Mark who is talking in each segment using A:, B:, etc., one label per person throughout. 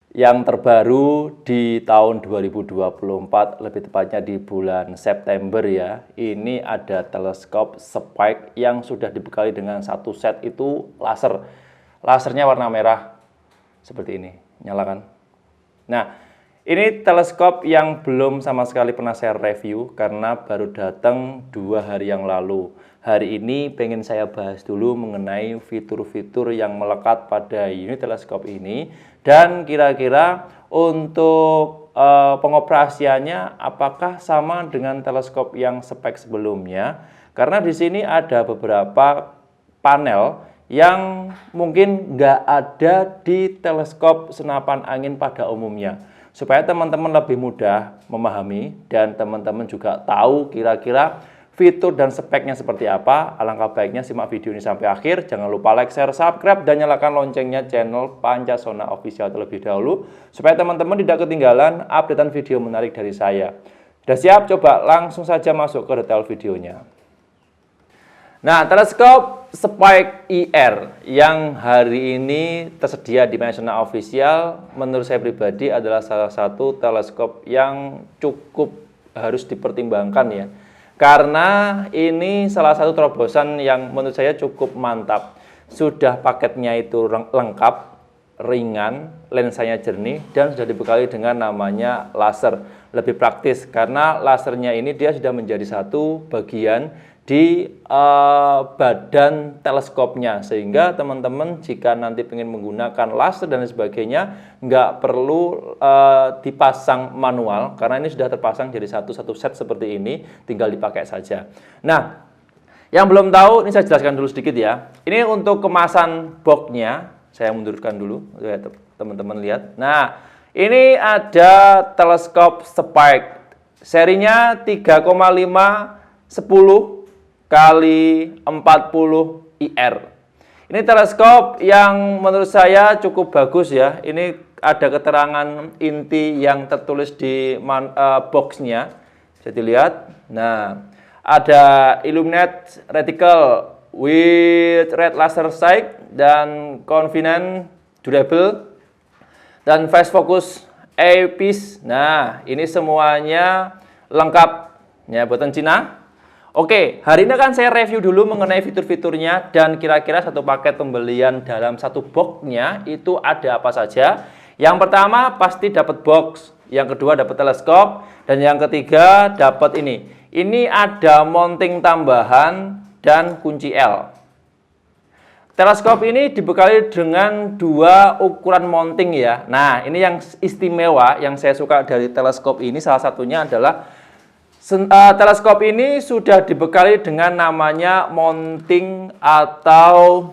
A: yang terbaru di tahun 2024, lebih tepatnya di bulan September ya. Ini ada teleskop Spike yang sudah dibekali dengan satu set itu laser. Lasernya warna merah seperti ini, nyalakan. Nah, ini teleskop yang belum sama sekali pernah saya review karena baru datang 2 hari yang lalu. Hari ini pengen saya bahas dulu mengenai fitur-fitur yang melekat pada unit teleskop ini dan kira-kira untuk pengoperasiannya apakah sama dengan teleskop yang spek sebelumnya. Karena di sini ada beberapa panel yang mungkin nggak ada di teleskop senapan angin pada umumnya. Supaya teman-teman lebih mudah memahami dan teman-teman juga tahu kira-kira fitur dan speknya seperti apa, alangkah baiknya simak video ini sampai akhir. Jangan lupa like, share, subscribe, dan nyalakan loncengnya channel Pancasona Official terlebih dahulu, supaya teman-teman tidak ketinggalan updatean video menarik dari saya. Sudah siap? Coba langsung saja masuk ke detail videonya. Nah, teleskop Spike IR yang hari ini tersedia di Pancasona Official, menurut saya pribadi adalah salah satu teleskop yang cukup harus dipertimbangkan ya. Karena ini salah satu terobosan yang menurut saya cukup mantap. Sudah paketnya itu lengkap, ringan, lensanya jernih, dan sudah dibekali dengan namanya laser. Lebih praktis karena lasernya ini dia sudah menjadi satu bagian di badan teleskopnya, sehingga teman-teman jika nanti ingin menggunakan laser dan sebagainya nggak perlu dipasang manual karena ini sudah terpasang jadi satu set seperti ini, tinggal dipakai saja. Nah, yang belum tahu ini saya jelaskan dulu sedikit ya. Ini untuk kemasan boxnya, saya mundurkan dulu teman-teman lihat. Nah, ini ada teleskop Spike serinya 3,5 10 kali 40 IR. Ini teleskop yang menurut saya cukup bagus ya. Ini ada keterangan inti yang tertulis di boxnya. Bisa dilihat. Nah, ada illuminate reticle with red laser sight dan confident durable dan fast focus eyepiece. Nah, ini semuanya lengkap ya, buatan Cina. Oke, hari ini akan saya review dulu mengenai fitur-fiturnya dan kira-kira satu paket pembelian dalam satu boxnya itu ada apa saja. Yang pertama pasti dapat box, yang kedua dapat teleskop, dan yang ketiga dapat ini. Ini ada mounting tambahan dan kunci L. Teleskop ini dibekali dengan 2 ukuran mounting ya. Nah, ini yang istimewa yang saya suka dari teleskop ini salah satunya adalah teleskop ini sudah dibekali dengan namanya mounting atau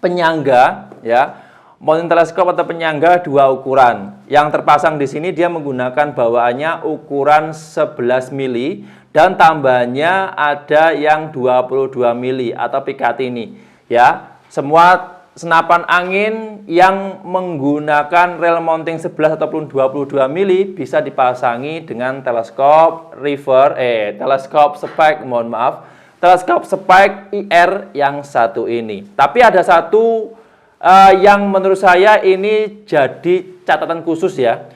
A: penyangga ya. Mounting teleskop atau penyangga 2 ukuran. Yang terpasang di sini dia menggunakan bawaannya ukuran 11 mili dan tambahannya ada yang 22 mili atau Picatinny ya. Semua senapan angin yang menggunakan rel mounting 11 ataupun 22 mili bisa dipasangi dengan teleskop teleskop Spike, teleskop Spike IR yang satu ini. Tapi ada satu yang menurut saya ini jadi catatan khusus ya.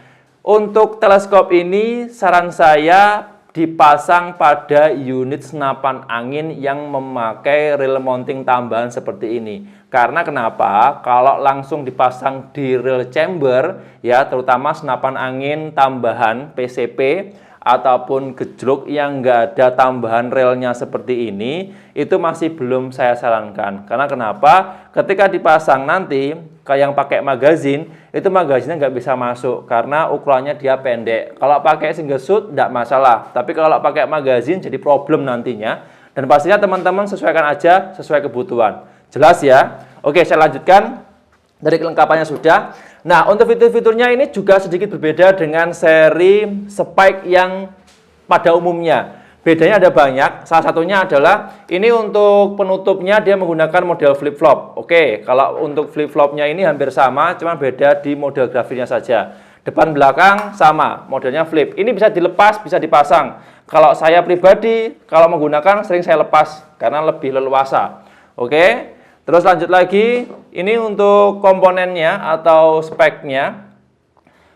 A: Untuk teleskop ini saran saya dipasang pada unit senapan angin yang memakai reel mounting tambahan seperti ini. Karena kenapa? Kalau langsung dipasang di reel chamber ya, terutama senapan angin tambahan PCP ataupun gejluk yang nggak ada tambahan relnya seperti ini, itu masih belum saya sarankan. Karena kenapa? Ketika dipasang nanti kayak yang pakai magazin, itu magazinnya nggak bisa masuk karena ukurannya dia pendek. Kalau pakai single shoot nggak masalah, tapi kalau pakai magazin jadi problem nantinya. Dan pastinya teman-teman sesuaikan aja sesuai kebutuhan. Jelas ya? Oke, saya lanjutkan. Dari kelengkapannya sudah. Nah, untuk fitur-fiturnya ini juga sedikit berbeda dengan seri Spike yang pada umumnya. Bedanya ada banyak. Salah satunya adalah ini untuk penutupnya dia menggunakan model flip-flop. Oke, kalau untuk flip-flopnya ini hampir sama, cuma beda di model grafisnya saja. Depan belakang sama, modelnya flip. Ini bisa dilepas, bisa dipasang. Kalau saya pribadi, kalau menggunakan sering saya lepas karena lebih leluasa. Oke. Terus lanjut lagi, ini untuk komponennya atau speknya.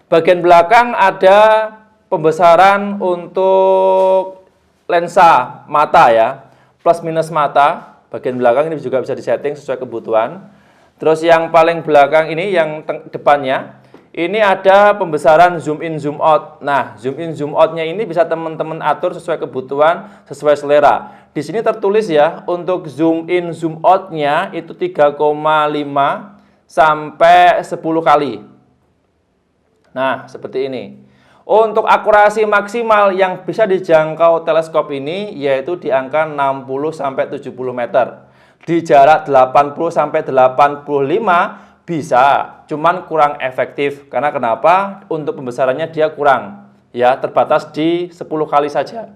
A: Bagian belakang ada pembesaran untuk lensa mata ya, plus minus mata. Bagian belakang ini juga bisa disetting sesuai kebutuhan. Terus yang paling belakang ini, yang depannya, ini ada pembesaran zoom in zoom out. Nah, zoom in zoom outnya ini bisa teman-teman atur sesuai kebutuhan, sesuai selera. Di sini tertulis ya, untuk zoom in zoom outnya itu 3,5 sampai 10 kali. Nah, seperti ini. Untuk akurasi maksimal yang bisa dijangkau teleskop ini yaitu di angka 60 sampai 70 meter. Di jarak 80 sampai 85 bisa, cuman kurang efektif. Karena kenapa? Untuk pembesarannya dia kurang. Ya, terbatas di 10 kali saja.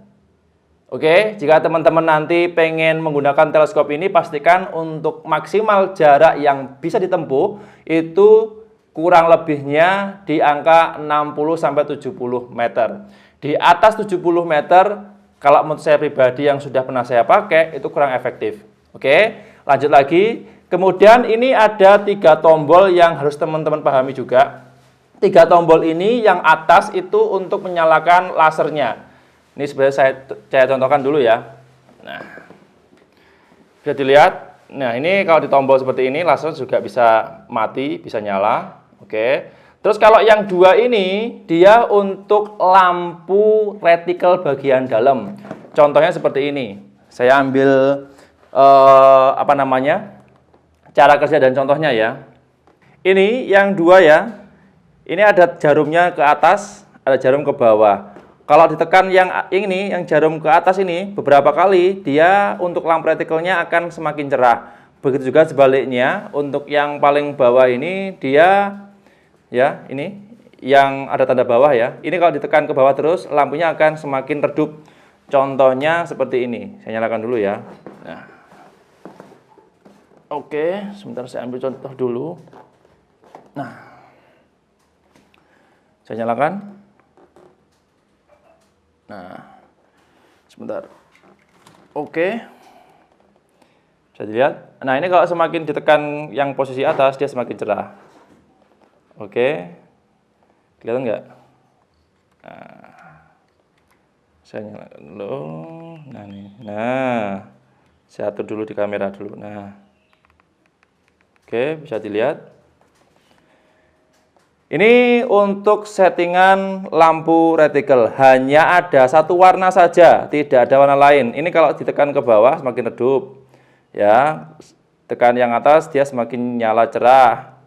A: Oke, jika teman-teman nanti pengen menggunakan teleskop ini, pastikan untuk maksimal jarak yang bisa ditempuh itu kurang lebihnya di angka 60-70 meter. Di atas 70 meter, kalau menurut saya pribadi yang sudah pernah saya pakai, itu kurang efektif. Oke, lanjut lagi. Kemudian ini ada 3 tombol yang harus teman-teman pahami juga. 3 tombol ini yang atas itu untuk menyalakan lasernya. Ini sebenarnya saya contohkan dulu ya. Nah, bisa dilihat. Nah, ini kalau ditombol seperti ini, laser juga bisa mati, bisa nyala. Oke. Terus kalau yang 2 ini, dia untuk lampu retikel bagian dalam. Contohnya seperti ini. Saya ambil cara kerja dan contohnya ya. Ini yang 2 ya. Ini ada jarumnya ke atas, ada jarum ke bawah. Kalau ditekan yang ini, yang jarum ke atas ini, beberapa kali, dia untuk lampu retikelnya akan semakin cerah. Begitu juga sebaliknya, untuk yang paling bawah ini, dia, ya, ini, yang ada tanda bawah ya. Ini kalau ditekan ke bawah terus, lampunya akan semakin redup. Contohnya seperti ini. Saya nyalakan dulu ya. Nah. Oke, sebentar saya ambil contoh dulu. Nah. Saya nyalakan. Nah, sebentar. Oke. Bisa dilihat. Nah, ini kalau semakin ditekan yang posisi atas, dia semakin cerah. Oke. Kelihatan nggak? Nah, saya nyalakan dulu. Nah, nih. Nah, saya atur dulu di kamera dulu. Nah. Oke, bisa dilihat. Ini untuk settingan lampu retikel, hanya ada 1 warna saja, tidak ada warna lain. Ini kalau ditekan ke bawah semakin redup, ya. Tekan yang atas dia semakin nyala cerah.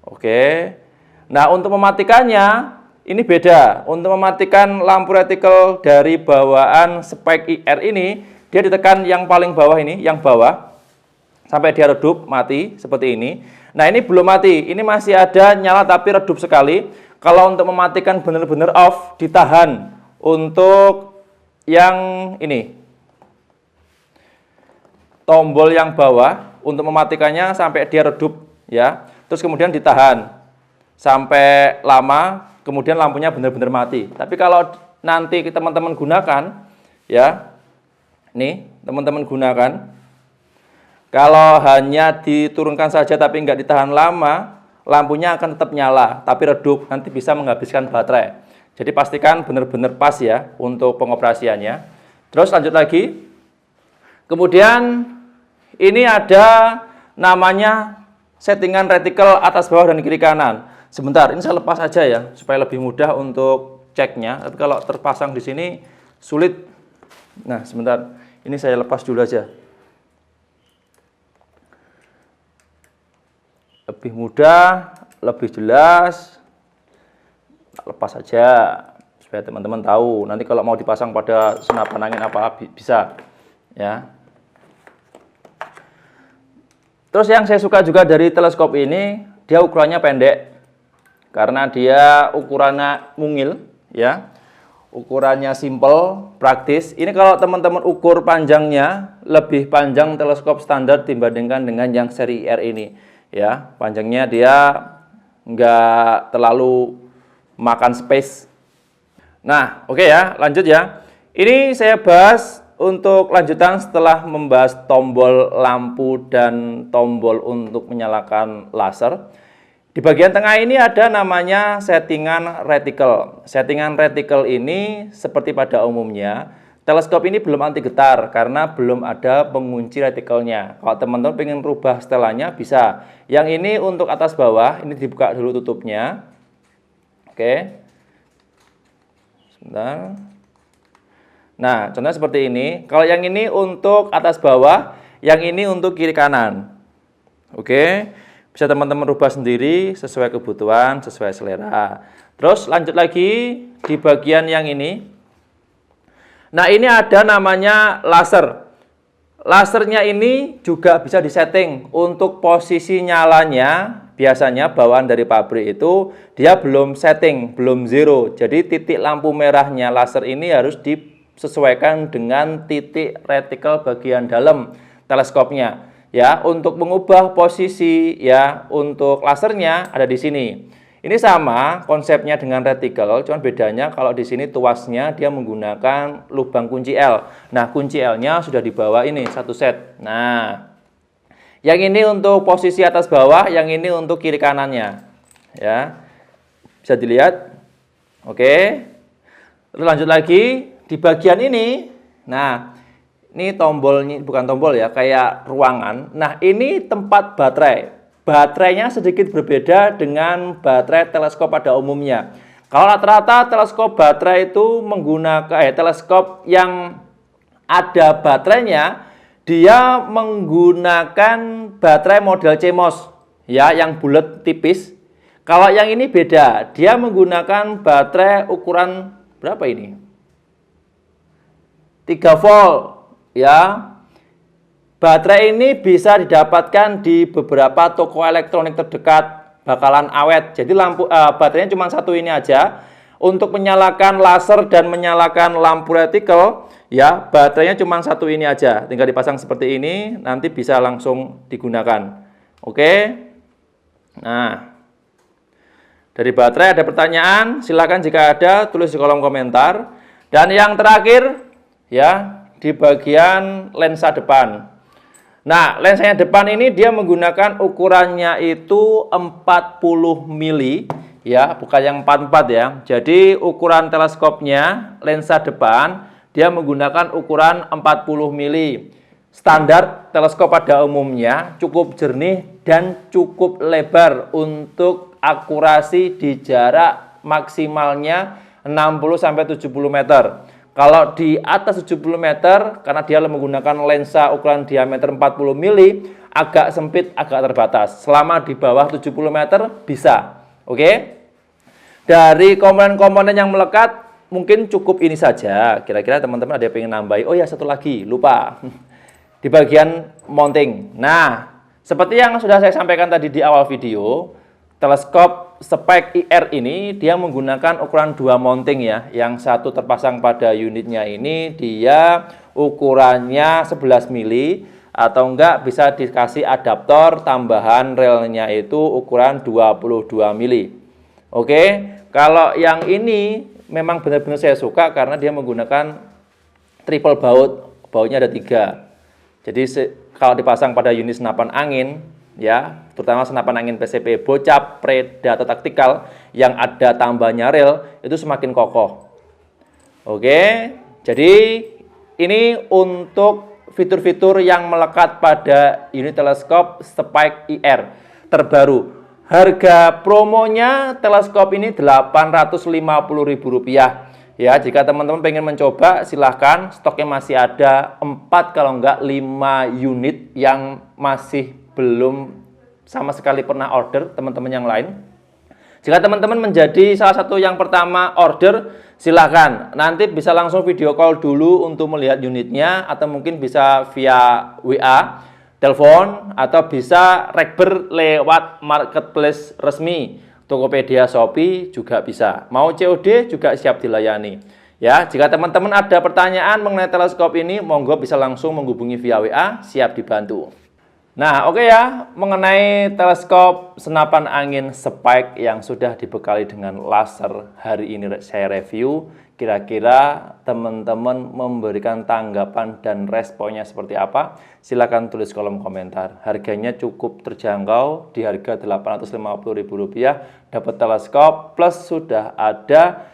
A: Oke. Nah, untuk mematikannya ini beda. Untuk mematikan lampu retikel dari bawaan spek IR ini, dia ditekan yang paling bawah ini, yang bawah, sampai dia redup, mati, seperti ini. Nah, ini belum mati, ini masih ada nyala tapi redup sekali. Kalau untuk mematikan benar-benar off, ditahan. Untuk yang ini, tombol yang bawah, untuk mematikannya sampai dia redup, ya. Terus kemudian ditahan sampai lama, kemudian lampunya benar-benar mati. Tapi kalau nanti teman-teman gunakan, ya, nih, teman-teman gunakan, kalau hanya diturunkan saja tapi nggak ditahan lama, lampunya akan tetap nyala, tapi redup, nanti bisa menghabiskan baterai. Jadi pastikan benar-benar pas ya untuk pengoperasiannya. Terus lanjut lagi. Kemudian ini ada namanya settingan retikel atas bawah dan kiri kanan. Sebentar, ini saya lepas aja ya, supaya lebih mudah untuk ceknya. Tapi kalau terpasang di sini sulit. Nah, sebentar, ini saya lepas dulu aja. Lebih mudah, lebih jelas, lepas saja supaya teman-teman tahu. Nanti kalau mau dipasang pada senapan angin apa bisa, ya. Terus yang saya suka juga dari teleskop ini, dia ukurannya pendek, karena dia ukurannya mungil, ya. Ukurannya simple, praktis. Ini kalau teman-teman ukur panjangnya, lebih panjang teleskop standar dibandingkan dengan yang seri IR ini. Ya, panjangnya dia nggak terlalu makan space. Nah, oke ya, lanjut ya. Ini saya bahas untuk lanjutan setelah membahas tombol lampu dan tombol untuk menyalakan laser. Di bagian tengah ini ada namanya settingan reticle. Settingan reticle ini seperti pada umumnya, teleskop ini belum anti getar karena belum ada pengunci retikelnya. Kalau teman-teman pengen rubah setelannya bisa. Yang ini untuk atas bawah, ini dibuka dulu tutupnya. Oke. Sebentar. Nah, contohnya seperti ini. Kalau yang ini untuk atas bawah, yang ini untuk kiri kanan. Oke. Bisa teman-teman rubah sendiri sesuai kebutuhan, sesuai selera. Terus lanjut lagi di bagian yang ini. Nah, ini ada namanya laser. Lasernya ini juga bisa disetting untuk posisi nyalanya. Biasanya bawaan dari pabrik itu dia belum setting, belum zero. Jadi titik lampu merahnya laser ini harus disesuaikan dengan titik retikel bagian dalam teleskopnya. Ya, untuk mengubah posisi ya untuk lasernya ada di sini. Ini sama konsepnya dengan retikel, cuman bedanya kalau di sini tuasnya dia menggunakan lubang kunci L. Nah, kunci L-nya sudah dibawa ini satu set. Nah, yang ini untuk posisi atas bawah, yang ini untuk kiri kanannya. Ya. Bisa dilihat. Oke. Terus lanjut lagi di bagian ini. Nah, ini tombolnya, bukan tombol ya, kayak ruangan. Nah, ini tempat baterai. Baterainya sedikit berbeda dengan baterai teleskop pada umumnya. Kalau rata-rata teleskop baterai itu menggunakan teleskop yang ada baterainya, dia menggunakan baterai model CMOS ya, yang bulat tipis. Kalau yang ini beda, dia menggunakan baterai ukuran berapa ini? 3 volt. Ya, baterai ini bisa didapatkan di beberapa toko elektronik terdekat, bakalan awet. Jadi baterainya cuma satu ini aja. Untuk menyalakan laser dan menyalakan lampu retikel, ya baterainya cuma satu ini aja. Tinggal dipasang seperti ini, nanti bisa langsung digunakan. Oke. Nah, dari baterai ada pertanyaan? Silakan jika ada tulis di kolom komentar. Dan yang terakhir, ya, di bagian lensa depan. Nah, lensanya depan ini dia menggunakan ukurannya itu 40 mili, ya, bukan yang 44 ya. Jadi ukuran teleskopnya, lensa depan, dia menggunakan ukuran 40 mili. Standar teleskop pada umumnya cukup jernih dan cukup lebar untuk akurasi di jarak maksimalnya 60-70 meter. Kalau di atas 70 meter, karena dia menggunakan lensa ukuran diameter 40 mili, agak sempit, agak terbatas. Selama di bawah 70 meter, bisa. Oke? Dari komponen-komponen yang melekat, mungkin cukup ini saja. Kira-kira teman-teman ada yang pengen nambahin. Oh ya, satu lagi, lupa. Di bagian mounting. Nah, seperti yang sudah saya sampaikan tadi di awal video, teleskop spek IR ini dia menggunakan ukuran 2 mounting ya. Yang satu terpasang pada unitnya ini dia ukurannya 11 mili atau enggak bisa dikasih adaptor tambahan relnya itu ukuran 22 mili. Oke, kalau yang ini memang benar-benar saya suka karena dia menggunakan triple baut. Bautnya ada 3. Jadi kalau dipasang pada unit senapan angin ya, terutama senapan angin PCP bocap, predator taktikal yang ada tambahnya rel itu semakin kokoh. Oke, jadi ini untuk fitur-fitur yang melekat pada unit teleskop Spike IR terbaru. Harga promonya teleskop ini Rp850.000 ya. Jika teman-teman pengen mencoba silahkan, stoknya masih ada 4 kalau enggak 5 unit yang masih belum sama sekali pernah order teman-teman yang lain. Jika teman-teman menjadi salah satu yang pertama order, silahkan. Nanti bisa langsung video call dulu untuk melihat unitnya, atau mungkin bisa via WA, telepon, atau bisa rekber lewat marketplace resmi. Tokopedia, Shopee juga bisa. Mau COD juga siap dilayani. Ya, jika teman-teman ada pertanyaan mengenai teleskop ini, monggo bisa langsung menghubungi via WA, siap dibantu. Nah, oke ya, mengenai teleskop senapan angin Spike yang sudah dibekali dengan laser, hari ini saya review. Kira-kira teman-teman memberikan tanggapan dan responnya seperti apa? Silahkan tulis kolom komentar. Harganya cukup terjangkau, di harga Rp850.000 dapat teleskop plus sudah ada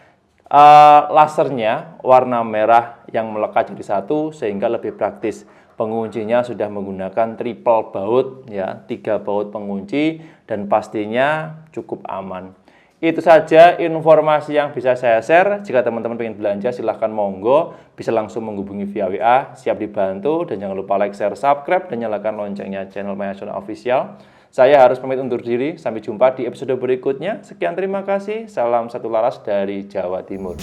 A: lasernya warna merah yang melekat jadi satu sehingga lebih praktis. Penguncinya sudah menggunakan triple baut ya, 3 baut pengunci dan pastinya cukup aman. Itu saja informasi yang bisa saya share. Jika teman-teman ingin belanja silahkan monggo, bisa langsung menghubungi via WA, siap dibantu, dan jangan lupa like, share, subscribe, dan nyalakan loncengnya channel Mayasona Official. Saya harus pamit undur diri, sampai jumpa di episode berikutnya. Sekian, terima kasih, salam satu laras dari Jawa Timur.